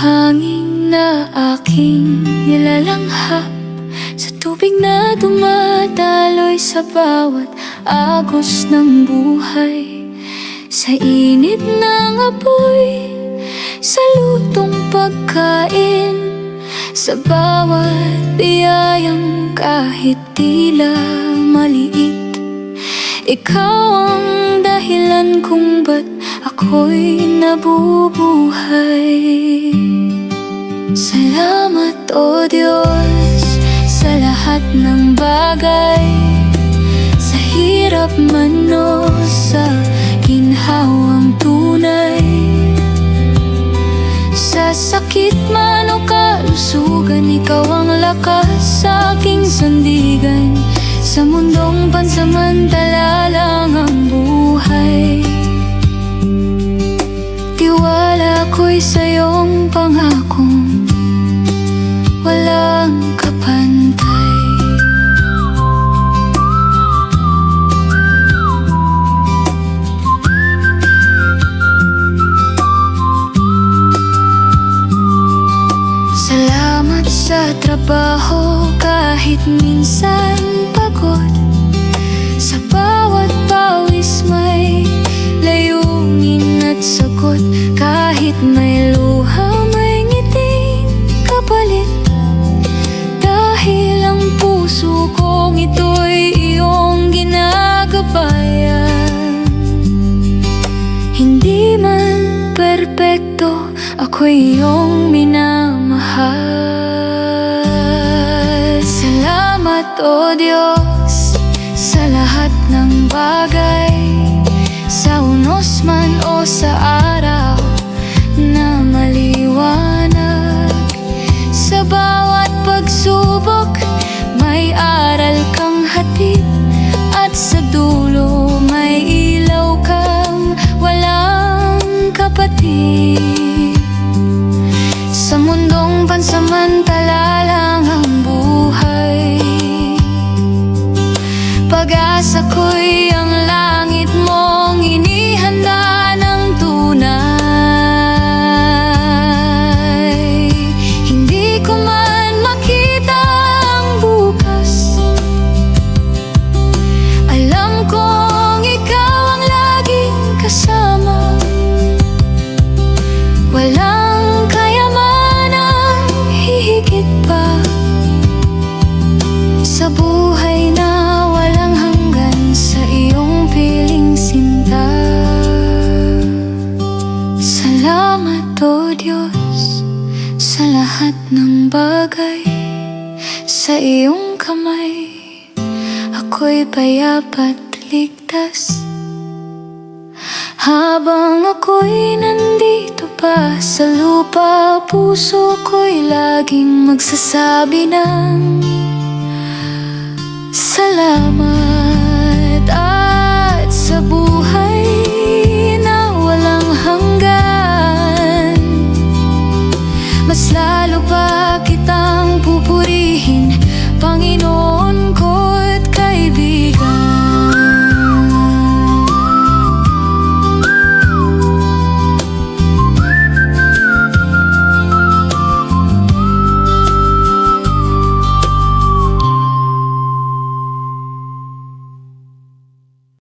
hangin na aking nilalanghap, sa tubig na dumadaloy sa bawat agos ng buhay, sa init ng apoy, sa lutong pagkain, sa bawat biyayang kahit tila maliit. Ikaw ang dahilan kung ba't ako'y nabubuhay. Salamat, O Diyos, sa lahat ng bagay, sa hirap man o sa ginhawang tunay, sa sakit man o kalusugan, ikaw ang lakas sa aking sandigan. Sa mundong pansamantala lang ang buhay, tiwala ko'y sa iyong pangakong walang kapantay. Salamat sa trabaho kahit minsan pagod, sa bawat pawis may layunin at sagot, kahit may luha may ngiting kapalit, dahil ang puso kong ito'y iyong ginagabayan. Hindi man perpekto, ako'y iyong minamahal. Salamat, O Diyos, sa lahat ng bagay, sa unos man o sa araw na maliwanag, sa bawat pagsubok may aral kang hatid, at sa dulo may ilaw kang walang kapatid. Sa mundong pansamantala lang ang buhay, pag-asa ko'y ang langit mong inihanda ng tunay. Hindi ko man makita ang bukas, alam kong ikaw ang laging kasama. Walang kayamanang hihigit pa sa buhay na walang hanggan, sa iyong piling sinta. Salamat, O Diyos, sa lahat ng bagay, sa iyong kamay ako'y payapat ligtas. Habang ako'y nandito pa sa lupa, puso ko'y laging magsasabi ng salamat. At sa buhay na walang hanggan, mas lalo pa kitang pupurihin, Panginoon.